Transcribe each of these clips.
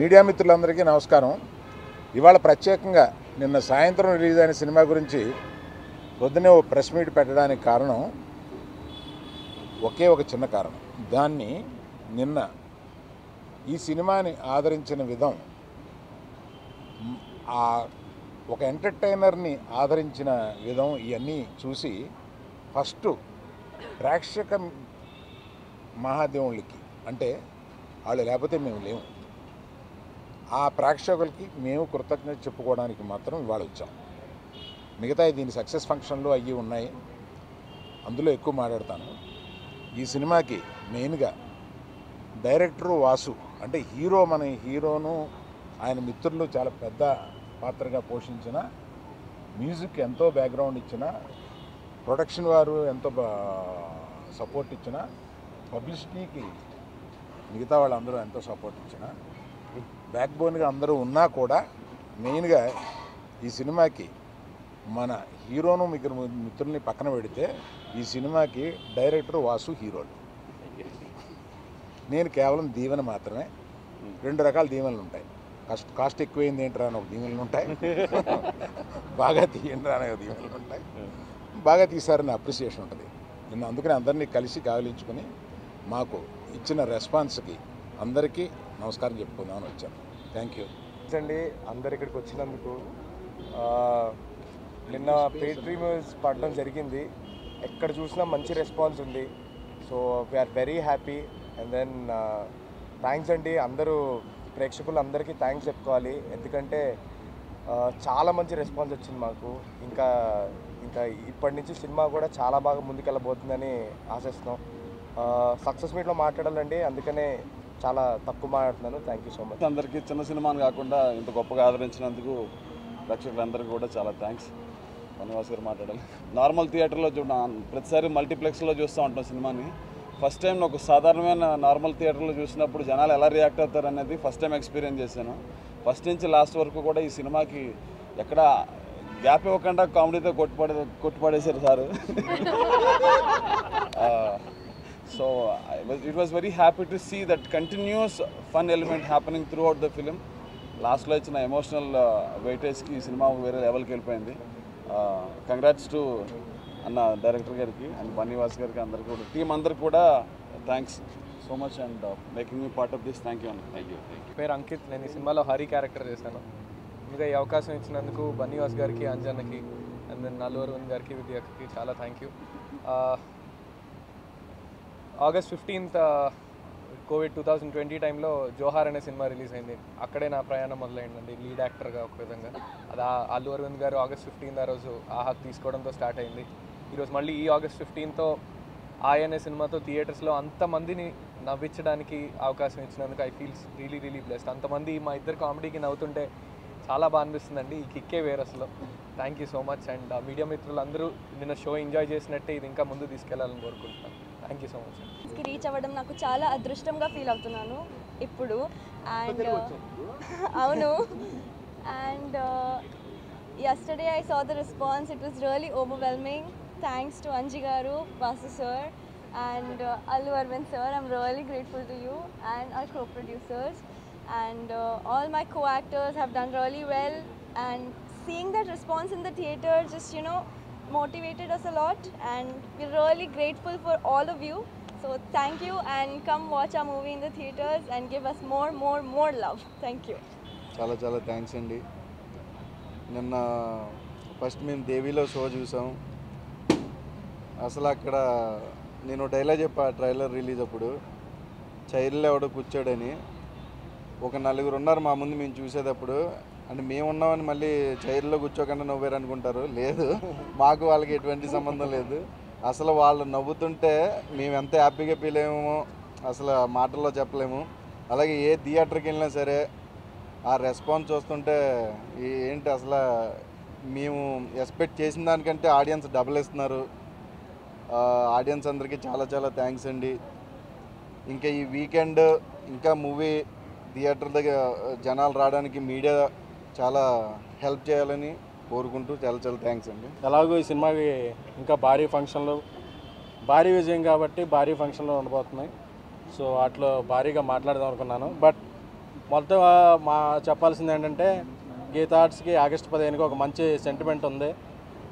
Media మిత్రులందరికీ నమస్కారం. ఇవాళ ప్రత్యేకంగా నిన్న సాయంత్రం రిలీజ్ అయిన సినిమా గురించి పొద్దునే ఓ ప్రెస్ మీట్ పెట్టడానికి కారణం ఒకే ఒక చిన్న కారణం. దాన్ని నిన్న ఈ సినిమాని ఆదరించిన విధం, ఒక ఎంటర్టైనర్ని ఆదరించిన విధం ఇవన్నీ చూసి ఫస్ట్ ప్రేక్షక మహాదేవుళ్ళకి, అంటే వాళ్ళు లేకపోతే మేము లేము, ఆ ప్రేక్షకులకి మేము కృతజ్ఞత చెప్పుకోవడానికి మాత్రం ఇవాళ వచ్చాం. మిగతా దీని సక్సెస్ ఫంక్షన్లు అయ్యి ఉన్నాయి, అందులో ఎక్కువ మాట్లాడతాను. ఈ సినిమాకి మెయిన్గా డైరెక్టరు వాసు, అంటే మన హీరోను ఆయన మిత్రులు చాలా పెద్ద పాత్రగా పోషించిన, మ్యూజిక్ ఎంతో బ్యాక్గ్రౌండ్ ఇచ్చిన, ప్రొడక్షన్ వారు ఎంతో సపోర్ట్ ఇచ్చిన, పబ్లిసిటీకి మిగతా వాళ్ళందరూ ఎంతో సపోర్ట్ ఇచ్చిన, బ్యాక్ బోన్గా అందరూ ఉన్నా కూడా మెయిన్గా ఈ సినిమాకి మన హీరోను మిత్రుల్ని పక్కన పెడితే ఈ సినిమాకి డైరెక్టర్ వాసు హీరోలు. నేను కేవలం దీవెన మాత్రమే. రెండు రకాల దీవెనలు ఉంటాయి. కాస్ట్ ఎక్కువైంది ఏంట్రా అని ఒక దీవెనలు ఉంటాయి, బాగా తీయండి అనే దీవెనలు ఉంటాయి, బాగా తీశారని అప్రిసియేషన్ ఉంటుంది. నేను అందుకని అందరినీ కలిసి కావలించుకొని మాకు ఇచ్చిన రెస్పాన్స్కి అందరికీ నమస్కారం చెప్పుకుందామని వచ్చాను. థ్యాంక్ యూ అండి అందరు ఇక్కడికి వచ్చినందుకు. నిన్న పెయిడ్ ప్రీమియర్స్ పడడం జరిగింది, ఎక్కడ చూసినా మంచి రెస్పాన్స్ ఉంది. So we are very happy. And then thanks అండి, అందరూ ప్రేక్షకులు అందరికీ థ్యాంక్స్ చెప్పుకోవాలి. ఎందుకంటే చాలా మంచి రెస్పాన్స్ వచ్చింది మాకు. ఇంకా ఇప్పటి నుంచి సినిమా కూడా చాలా బాగా ముందుకెళ్ళబోతుందని ఆశిస్తున్నాం. సక్సెస్ మీట్లో మాట్లాడాలండి, అందుకనే చాలా తక్కువ మాట్లాడుతున్నాను. Thank you so much. అందరికీ చిన్న సినిమాని కాకుండా ఇంత గొప్పగా ఆదరించినందుకు ప్రేక్షకులందరికీ కూడా చాలా థ్యాంక్స్. బన్నివాస్ గారు మాట్లాడాలి. నార్మల్ థియేటర్లో ప్రతిసారి మల్టీప్లెక్స్లో చూస్తూ ఉంటాం సినిమాని. ఫస్ట్ టైం ఒక సాధారణమైన నార్మల్ థియేటర్లో చూసినప్పుడు జనాలు ఎలా రియాక్ట్ అవుతారు అనేది ఫస్ట్ టైం ఎక్స్పీరియన్స్ చేశాను. ఫస్ట్ నుంచి లాస్ట్ వరకు కూడా ఈ సినిమాకి ఎక్కడ గ్యాప్ ఇవ్వకుండా కామెడీతో కొట్టుపడేశారు sir. So it was very happy to see that continuous fun element happening throughout the film. Last lo ichina emotional weightage ki cinema vere level ki vellipoyindi. Congrats to anna director gariki and Bannivas gariki andariki kuda team andariki kuda thanks so much and making me part of this. Thank you. పేరు అంకిత్. నేను ఈ సినిమాలో Hari character చేశాను. ఇంకా ఈ అవకాశం ఇచ్చినందుకు బన్నీవాస్ గారికి, అంజన్నకి, అండ్ దెన్ అల్లు అరవింద్ గారికి, విద్యాకి చాలా thank you. August 15th Covid 2020 టైంలో జోహార్ అనే సినిమా రిలీజ్ అయింది. అక్కడే నా ప్రయాణం మొదలైందండి లీడ్ యాక్టర్గా. ఒక విధంగా అది అల్లు అరవింద్ గారు ఆగస్ట్ 15th ఆ రోజు ఆహాక్ తీసుకోవడంతో స్టార్ట్ అయింది. ఈరోజు మళ్ళీ ఈ ఆగస్ట్ 15th అనే సినిమాతో థియేటర్స్లో అంతమందిని నవ్వించడానికి అవకాశం ఇచ్చినందుకు ఐ ఫీల్స్ రియలీ బ్లెస్డ్. అంతమంది మా ఇద్దరు కామెడీకి నవ్వుతుంటే చాలా బాగా అనిపిస్తుందండి. ఈ కిక్కే వేరు అసలు. Thank you so much. And media మిత్రులు అందరూ నిన్న షో ఎంజాయ్ చేసినట్టే ఇది ఇంకా ముందు తీసుకెళ్లాలని కోరుకుంటున్నాను. Thank you so much. Reach అవ్వడం నాకు చాలా అదృష్టంగా ఫీల్ అవుతున్నాను ఇప్పుడు. అండ్ అవును, and yesterday I saw the response. It was really overwhelming. Thanks to Anji garu, Vasu sir and Allu Arvind sir. I'm really grateful to you and our co-producers and all my co-actors have done really well, and seeing that response in the theater just motivated us a lot, and we're really grateful for all of you. So thank you, and come watch our movie in the theaters and give us more love. Thank you. చాలా thanks అండి. నిన్న first మేము దేవిలో show చూసాం. అసలు అక్కడ నేను dialogue చెప్పా trailer release అప్పుడు, చైర్లో ఎవడో కూర్చోడని. ఒక నలుగురు ఉన్నారు మా ముందు మేము చూసేటప్పుడు. అంటే మేము ఉన్నామని మళ్ళీ చైర్లో కూర్చోకుండా నవ్వారు అనుకుంటారు. లేదు, మాకు వాళ్ళకి ఎటువంటి సంబంధం లేదు. అసలు వాళ్ళు నవ్వుతుంటే మేము ఎంత హ్యాపీగా ఫీల్ అయ్యామో అసలు మాటల్లో చెప్పలేము. అలాగే ఏ థియేటర్కి వెళ్ళినా సరే ఆ రెస్పాన్స్ చూస్తుంటే ఏంటి అసలు మేము ఎక్స్పెక్ట్ చేసిన దానికంటే ఆడియన్స్ డబుల్ ఇస్తున్నారు. ఆడియన్స్ అందరికీ చాలా చాలా థ్యాంక్స్ అండి. ఇంకా ఈ వీకెండ్ ఇంకా మూవీ థియేటర్ దగ్గర జనాలు రావడానికి మీడియా చాలా హెల్ప్ చేయాలని కోరుకుంటూ చాలా చాలా థ్యాంక్స్ అండి. ఎలాగో ఈ సినిమాకి ఇంకా భారీ ఫంక్షన్లు, భారీ విజయం కాబట్టి భారీ ఫంక్షన్లు ఉండబోతున్నాయి. సో వాటిలో భారీగా మాట్లాడదాం అనుకున్నాను. బట్ మొత్తం మా చెప్పాల్సింది ఏంటంటే గీత ఆర్ట్స్కి ఆగస్టు 15కి ఒక మంచి సెంటిమెంట్ ఉంది.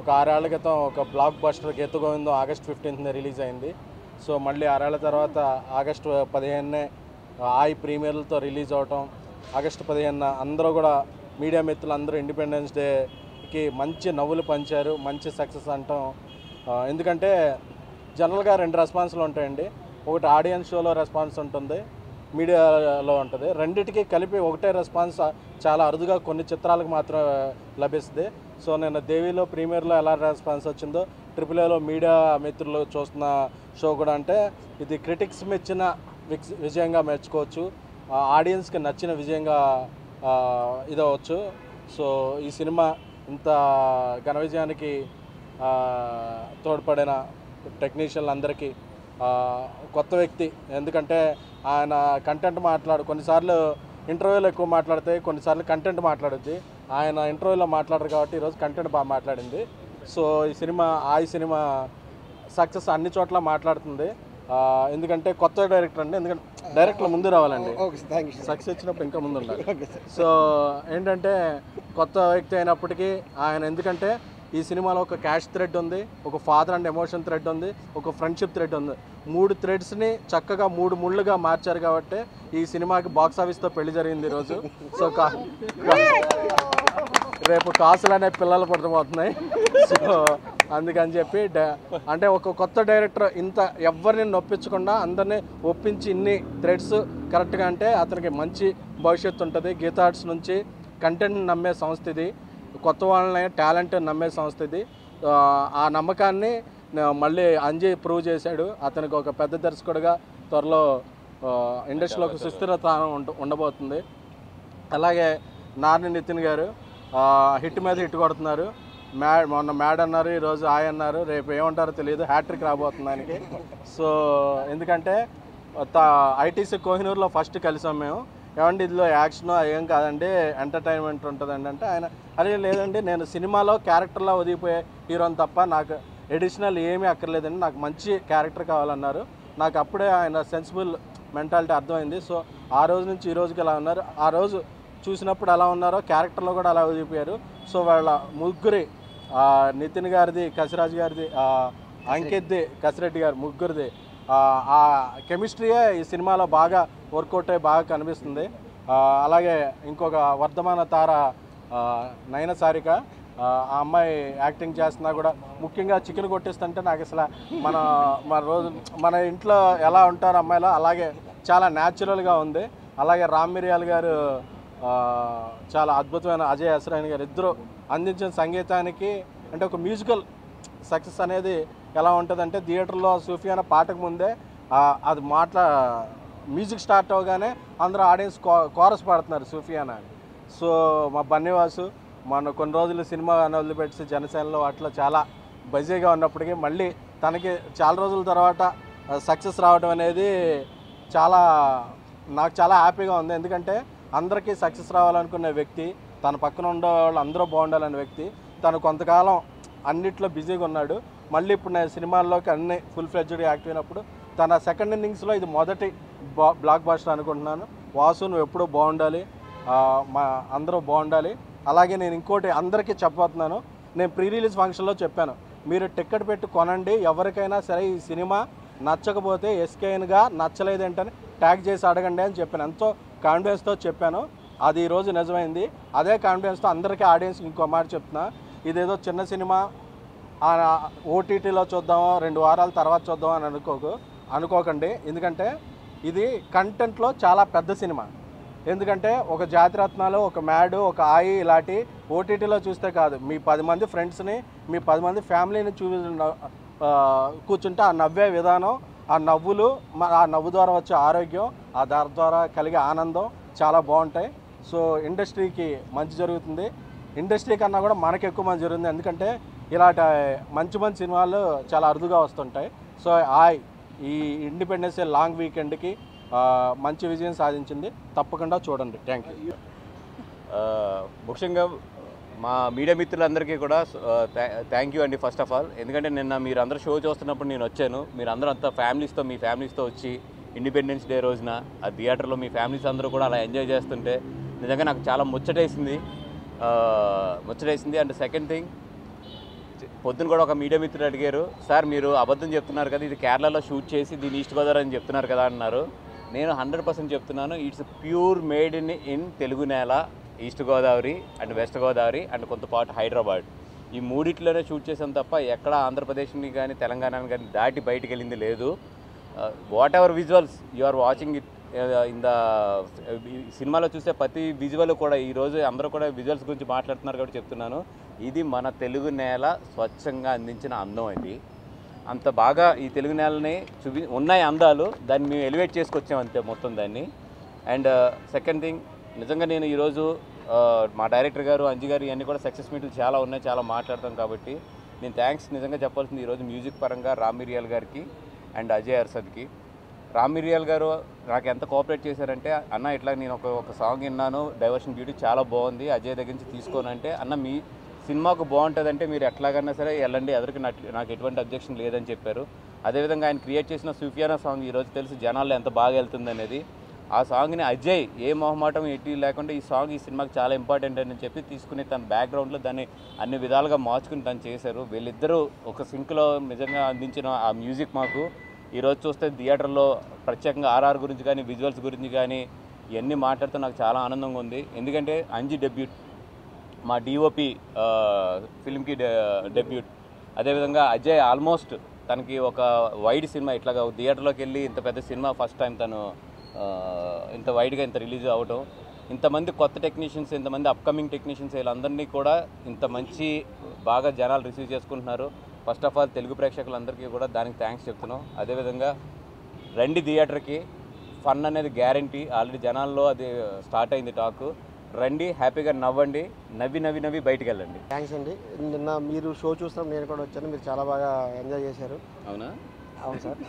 ఒక 6 ఏళ్ల క్రితం ఒక బ్లాక్ బస్టర్ గీత గోవిందం ఆగస్ట్ 15న రిలీజ్ అయింది. సో మళ్ళీ 6 ఏళ్ల తర్వాత ఆగస్టు 15నే ఆయి ప్రీమియర్లతో రిలీజ్ అవటం, ఆగస్టు 15న అందరూ కూడా మీడియా మిత్రులు అందరూ ఇండిపెండెన్స్ డేకి మంచి నవ్వులు పంచారు, మంచి సక్సెస్ అంటాం. ఎందుకంటే జనరల్గా 2 రెస్పాన్స్లు ఉంటాయండి. ఒకటి ఆడియన్స్ షోలో రెస్పాన్స్ ఉంటుంది, మీడియాలో ఉంటుంది. రెండింటికి కలిపి ఒకటే రెస్పాన్స్ చాలా అరుదుగా కొన్ని చిత్రాలకు మాత్రం లభిస్తుంది. సో నేను దేవిలో ప్రీమియర్లో ఎలా రెస్పాన్స్ వచ్చిందో AAAలో మీడియా మిత్రులు చూస్తున్న షో కూడా అంటే ఇది క్రిటిక్స్ మెచ్చిన విజయంగా మెచ్చుకోవచ్చు, ఆడియన్స్కి నచ్చిన విజయంగా ఇదవచ్చు. సో ఈ సినిమా ఇంత ఘన విజయానికి తోడ్పడిన టెక్నీషియన్లందరికీ, కొత్త వ్యక్తి ఎందుకంటే ఆయన కంటెంట్ కొన్నిసార్లు ఇంటర్వ్యూలో ఎక్కువ మాట్లాడితే కొన్నిసార్లు కంటెంట్ మాట్లాడుద్ది. ఆయన ఇంటర్వ్యూలో మాట్లాడరు కాబట్టి ఈరోజు కంటెంట్ బాగా మాట్లాడింది. సో ఈ సినిమా సక్సెస్ అన్ని చోట్ల మాట్లాడుతుంది. ఎందుకంటే కొత్త డైరెక్టర్ అండి, ఎందుకంటే డైరెక్టర్ ముందు రావాలండి, సక్సెస్ వచ్చినప్పుడు ఇంకా ముందు ఉండాలి. సో ఏంటంటే కొత్త వ్యక్తి అయినప్పటికీ ఆయన, ఎందుకంటే ఈ సినిమాలో ఒక క్యాష్ థ్రెడ్ ఉంది, ఒక ఫాదర్ అండ్ ఎమోషన్ థ్రెడ్ ఉంది, ఒక ఫ్రెండ్షిప్ థ్రెడ్ ఉంది. 3 థ్రెడ్స్ని చక్కగా 3 ముళ్ళుగా మార్చారు కాబట్టి ఈ సినిమాకి బాక్స్ ఆఫీస్తో పెళ్లి జరిగింది ఈరోజు. సో రేపు కాసులు అనే పిల్లలు పుట్టబోతున్నాయి. సో అందుకని చెప్పి అంటే ఒక కొత్త డైరెక్టర్ ఇంత ఎవరిని నొప్పించకుండా అందరినీ ఒప్పించి ఇన్ని థ్రెడ్స్ కరెక్ట్గా అంటే అతనికి మంచి భవిష్యత్తు ఉంటుంది. గీత ఆర్ట్స్ నుంచి కంటెంట్ నమ్మే సంస్థ ఇది, కొత్త వాళ్ళని టాలెంట్ నమ్మే సంస్థ ఇది. ఆ నమ్మకాన్ని మళ్ళీ అంజయ్ ప్రూవ్ చేశాడు. అతనికి ఒక పెద్ద దర్శకుడిగా త్వరలో ఇండస్ట్రీలో ఒక సుస్థిరత ఉండబోతుంది. అలాగే నార్ని నితిన్ గారు హిట్ మీద హిట్ కొడుతున్నారు. మొన్న మ్యాడ్ అన్నారు, ఈరోజు ఆయ అన్నారు, రేపు ఏమంటారో తెలియదు, హ్యాట్రిక్ రాబోతుంది ఆయనకి. సో ఎందుకంటే ఐటీసీ కోహినూర్లో ఫస్ట్ కలిసాం మేము. ఏమంటే ఇందులో యాక్షన్ ఏం కాదండి, ఎంటర్టైన్మెంట్ ఉంటుందండి అంటే ఆయన అరే లేదండి, నేను సినిమాలో క్యారెక్టర్లో ఒదిగిపోయే హీరోని తప్ప నాకు ఎడిషనల్ ఏమీ అక్కర్లేదండి, నాకు మంచి క్యారెక్టర్ కావాలన్నారు. నాకు అప్పుడే ఆయన సెన్సిబుల్ మెంటాలిటీ అర్థమైంది. సో ఆ రోజు నుంచి ఈ రోజుకి ఎలా ఉన్నారు, ఆ రోజు చూసినప్పుడు ఎలా ఉన్నారో క్యారెక్టర్లో కూడా అలా ఒదిగిపోయారు. సో వాళ్ళ ముగ్గురి, నితిన్ గారిది, కసిరాజ్ గారిది, అంకిత్ది, కసిరెడ్డి గారి ముగ్గురిది ఆ కెమిస్ట్రీయే ఈ సినిమాలో బాగా వర్కౌట్ అయ్యి బాగా కనిపిస్తుంది. అలాగే ఇంకొక వర్ధమాన తార నయన సారిక, ఆ అమ్మాయి యాక్టింగ్ చేస్తున్నా కూడా ముఖ్యంగా చికెన్ కొట్టిస్తుంటే నాకు అసలు మన ఇంట్లో ఎలా ఉంటారు అమ్మాయిలో అలాగే చాలా న్యాచురల్గా ఉంది. అలాగే రామ్ మిరియాల్ గారు చాలా అద్భుతమైన, అజయ్ అసరాయన్ గారు ఇద్దరు అందించిన సంగీతానికి అంటే ఒక మ్యూజికల్ సక్సెస్ అనేది ఎలా ఉంటుందంటే థియేటర్లో సూఫియానా పాటకు ముందే అది మ్యూజిక్ స్టార్ట్ అవగానే అందరూ ఆడియన్స్ కోరస్ పాడుతున్నారు సూఫియానా అని. సో మా బన్నీవాసు మన కొన్ని రోజులు సినిమా వదిలిపెట్టి జనసేనలో అట్లా చాలా బిజీగా ఉన్నప్పటికీ మళ్ళీ తనకి చాలా రోజుల తర్వాత సక్సెస్ రావడం అనేది నాకు చాలా హ్యాపీగా ఉంది. ఎందుకంటే అందరికీ సక్సెస్ రావాలనుకునే వ్యక్తి, తన పక్కన ఉండే వాళ్ళు అందరూ బాగుండాలనే వ్యక్తి, తను కొంతకాలం అన్నిట్లో బిజీగా ఉన్నాడు. మళ్ళీ ఇప్పుడు నేను సినిమాల్లోకి అన్ని ఫుల్ ఫ్లెడ్జ్డ్గా యాక్టివ్ అయినప్పుడు తన సెకండ్ ఇన్నింగ్స్లో ఇది మొదటి బ్లాక్ బస్టర్ అనుకుంటున్నాను. వాసు నువ్వు ఎప్పుడూ బాగుండాలి, అందరూ బాగుండాలి. అలాగే నేను ఇంకోటి అందరికీ చెప్పబోతున్నాను, నేను ప్రీ రిలీజ్ ఫంక్షన్లో చెప్పాను, మీరు టికెట్ పెట్టి కొనండి, ఎవరికైనా సరే ఈ సినిమా నచ్చకపోతే ఎస్కేఎన్గా నచ్చలేదేంటని ట్యాగ్ చేసి అడగండి అని చెప్పాను. ఎంతో కాన్ఫిడెన్స్తో చెప్పాను, అది ఈరోజు నిజమైంది. అదే కాన్ఫిడెన్స్తో అందరికీ ఆడియన్స్ ఇంకో మాట చెప్తున్నా, ఇదేదో చిన్న సినిమా ఓటీటీలో చూద్దామో 2 వారాల తర్వాత చూద్దామో అని అనుకోకండి. ఎందుకంటే ఇది కంటెంట్లో చాలా పెద్ద సినిమా. ఎందుకంటే ఒక జాతిరత్నాలు, ఒక మ్యాడ్, ఒక ఆయి ఇలాంటి ఓటీటీలో చూస్తే కాదు, మీ 10 మంది ఫ్రెండ్స్ని, మీ 10 మంది ఫ్యామిలీని కూర్చుంటే ఆ నవ్వే విధానం, ఆ నవ్వులు, ఆ నవ్వు ద్వారా వచ్చే ఆరోగ్యం, ఆ దాని ద్వారా కలిగే ఆనందం చాలా బాగుంటాయి. సో ఇండస్ట్రీకి మంచి జరుగుతుంది. ఇండస్ట్రీ కన్నా కూడా మనకి ఎక్కువ మంచి జరుగుతుంది, ఎందుకంటే ఇలాంటి మంచి మంచి సినిమాలు చాలా అరుదుగా వస్తుంటాయి. సో ఈ ఇండిపెండెన్స్ డే లాంగ్ వీకెండ్కి మంచి విజయం సాధించింది. తప్పకుండా చూడండి. Thank you. ముఖ్యంగా మా మీడియా మిత్రులందరికీ కూడా థ్యాంక్ యూ అండి ఫస్ట్ ఆఫ్ ఆల్. ఎందుకంటే నిన్న మీరు అందరూ షో చూస్తున్నప్పుడు నేను వచ్చాను. మీరు అందరూ అంతా మీ ఫ్యామిలీస్తో వచ్చి ఇండిపెండెన్స్ డే రోజున ఆ థియేటర్లో మీ ఫ్యామిలీస్ అందరూ కూడా అలా ఎంజాయ్ చేస్తుంటే నిజంగా నాకు చాలా ముచ్చటేసింది. అండ్ సెకండ్ థింగ్, పొద్దున కూడా ఒక మీడియా మిత్రుడు అడిగారు, సార్ మీరు అబద్ధం చెప్తున్నారు కదా, ఇది కేరళలో షూట్ చేసి దీని ఈస్ట్ గోదావరి అని చెప్తున్నారు కదా అన్నారు. నేను 100% చెప్తున్నాను, it's pure made in Telugu నేల, east Godavari and west Godavari and కొంతపాటు హైదరాబాద్. ఈ మూడిట్లోనే షూట్ చేసాం తప్ప ఎక్కడ ఆంధ్రప్రదేశ్ని కానీ తెలంగాణని కానీ దాటి బయటికి వెళ్ళింది లేదు. Whatever visuals you are watching it in the సినిమాలో చూసే ప్రతి విజువల్ కూడా ఈరోజు అందరూ కూడా విజువల్స్ గురించి మాట్లాడుతున్నారు కాబట్టి చెప్తున్నాను, ఇది మన తెలుగు నేల స్వచ్ఛంగా అందించిన అందం. ఇది అంత బాగా ఈ తెలుగు నేలని ఉన్నాయి అందాలు, దాన్ని మేము ఎలివేట్ చేసుకొచ్చాం అంతే మొత్తం దాన్ని. అండ్ సెకండ్ థింగ్, నిజంగా నేను ఈరోజు మా డైరెక్టర్ గారు అంజీ గారు ఇవన్నీ కూడా సక్సెస్ మీట్లు చాలా ఉన్నాయి, చాలా మాట్లాడతాం కాబట్టి నేను థ్యాంక్స్ నిజంగా చెప్పాల్సింది ఈరోజు మ్యూజిక్ పరంగా రామ్ మిరియాల్ గారికి అండ్ అజయ్ అర్సద్కి. రామ్ మిరియాల్ గారు నాకు ఎంత కోఆపరేట్ చేశారంటే, అన్న ఇట్లా నేను ఒక సాంగ్ విన్నాను, డైవర్షన్ బ్యూటీ చాలా బాగుంది, అజయ్ దగ్గర నుంచి తీసుకోనంటే, అన్న మీ సినిమాకు బాగుంటుందంటే మీరు ఎట్లాగన్నా సరే వెళ్ళండి, ఎదురుకి నాకు ఎటువంటి అబ్జెక్షన్ లేదని చెప్పారు. అదేవిధంగా ఆయన క్రియేట్ చేసిన సూఫియానా సాంగ్ ఈరోజు తెలుసు జనాల్లో ఎంత బాగా వెళ్తుంది అనేది. ఆ సాంగ్ని అజయ్ ఏ మొహమాటం ఎట్టి లేకుండా ఈ సాంగ్ ఈ సినిమాకి చాలా ఇంపార్టెంట్ అని చెప్పి తీసుకుని తన బ్యాక్గ్రౌండ్లో దాన్ని అన్ని విధాలుగా మార్చుకుని తను చేశారు. వీళ్ళిద్దరూ ఒక సింక్లో నిజంగా అందించిన ఆ మ్యూజిక్ మాకు ఈరోజు చూస్తే థియేటర్లో ప్రత్యేకంగా ఆర్ఆర్ గురించి కానీ విజువల్స్ గురించి కానీ ఇవన్నీ మాట్లాడుతూ నాకు చాలా ఆనందంగా ఉంది. ఎందుకంటే అంజీ డెబ్యూట్, మా డిఓపి ఫిల్మ్కి డెబ్యూట్. అదేవిధంగా అజయ్ ఆల్మోస్ట్ తనకి ఒక వైడ్ సినిమా ఇట్లాగా థియేటర్లోకి వెళ్ళి ఇంత పెద్ద సినిమా ఫస్ట్ టైం తను ఇంత వైడ్గా ఇంత రిలీజ్ అవ్వటం, ఇంతమంది కొత్త టెక్నీషియన్స్, ఇంతమంది అప్కమింగ్ టెక్నీషియన్స్ వీళ్ళందరినీ కూడా ఇంత మంచి బాగా జనాలు రిసీవ్ చేసుకుంటున్నారు. ఫస్ట్ ఆఫ్ ఆల్ తెలుగు ప్రేక్షకులందరికీ కూడా దానికి థ్యాంక్స్ చెప్తున్నాం. అదేవిధంగా రండి థియేటర్కి, ఫన్ అనేది గ్యారంటీ, ఆల్రెడీ జనాల్లో అది స్టార్ట్ అయింది టాక్. రండి, హ్యాపీగా నవ్వండి, నవ్వి బయటికి వెళ్ళండి. థ్యాంక్స్ అండి. నిన్న మీరు షో చూస్తాం, నేను కూడా వచ్చాను, మీరు చాలా బాగా ఎంజాయ్ చేశారు. అవునా? అవును సార్.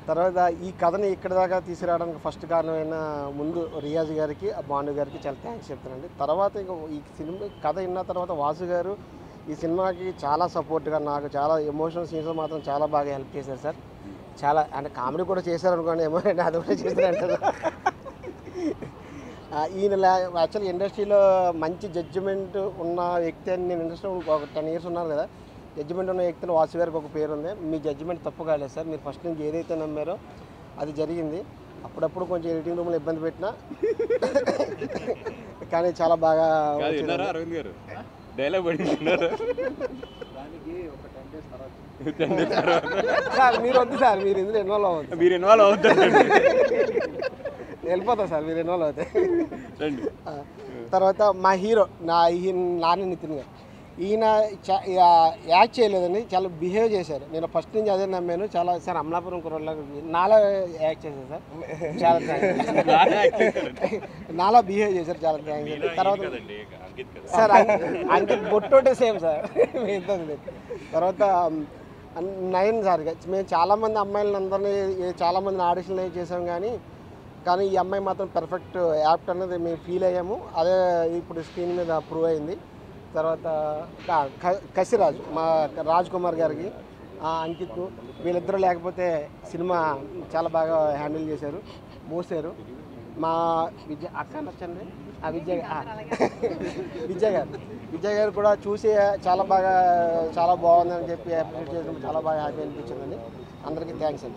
తర్వాత ఈ కథని ఇక్కడ దాకా తీసుకురావడానికి ఫస్ట్ కారణమైన ముందు రియాజ్ గారికి, భాను గారికి చాలా థ్యాంక్స్ చెప్తానండి. తర్వాత ఈ సినిమా కథ విన్న తర్వాత వాసు గారు ఈ సినిమాకి చాలా సపోర్ట్గా, నాకు చాలా ఎమోషనల్ సీన్స్ మాత్రం చాలా బాగా హెల్ప్ చేశారు సార్. చాలా అంటే కామెడీ కూడా చేశారు అనుకోండి, ఎమోషన్ అది కూడా చేశారంటారు. ఈయన యాక్చువల్లీ ఇండస్ట్రీలో మంచి జడ్జిమెంట్ ఉన్న వ్యక్తి అని నేను ఇండస్ట్రీలో ఒక 10 years ఉన్నాను కదా, జడ్జిమెంట్ ఉన్న వ్యక్తిని వాసు గారికి ఒక పేరు ఉంది. మీ జడ్జిమెంట్ తప్పు కాలేదు సార్, మీరు ఫస్ట్ నుంచి ఏదైతే నమ్మారో అది జరిగింది. అప్పుడప్పుడు కొంచెం ఎడిటింగ్ రూమ్లో ఇబ్బంది పెట్టినా కానీ చాలా బాగా అరవింద్ గారు డైలాగ్ పడుతున్నారు. సార్ మీరు వద్దు సార్, మీరు ఇందులో ఇన్వాల్వ్ అవ్వద్దు. మీరు ఇన్వాల్వ్ అవుతారు, వెళ్ళిపోతా సార్, మీరు ఇన్వాల్వ్ అవుతాయి. తర్వాత మా హీరో నాని నితిన్ గారు, ఈయన యాక్ట్ చేయలేదండి, చాలా బిహేవ్ చేశారు. నేను ఫస్ట్ నుంచి అదే నమ్మాను. చాలా సార్ అమలాపురం కుర్రోళ్ళ నాలా యాక్ట్ చేశారు సార్, చాలా థ్యాంక్స్. నాలా బిహేవ్ చేశారు, చాలా థ్యాంక్స్. తర్వాత సార్ అంకిత్ బొట్టోటే సేమ్ సార్. తర్వాత నయన్ సార్, మేము చాలామంది అమ్మాయిలను అందరినీ చాలామందిని ఆడిషన్లు చేసాం, కానీ ఈ అమ్మాయి మాత్రం పర్ఫెక్ట్ యాప్ట్ అనేది మేము ఫీల్ అయ్యాము. అదే ఇప్పుడు స్క్రీన్ మీద ప్రూవ్ అయింది. తర్వాత కసిరాజు, మా రాజ్ కుమార్ గారికి, అంకిత్, వీళ్ళిద్దరూ లేకపోతే సినిమా చాలా బాగా హ్యాండిల్ చేశారు, మోసారు. మా అక్క నచ్చండి, విజయ్ గారు కూడా చూసి చాలా బాగుందని చెప్పి అప్రిషియేట్ చేయడం చాలా బాగా హ్యాపీ అనిపించిందండి. అందరికీ థ్యాంక్స్ అండి.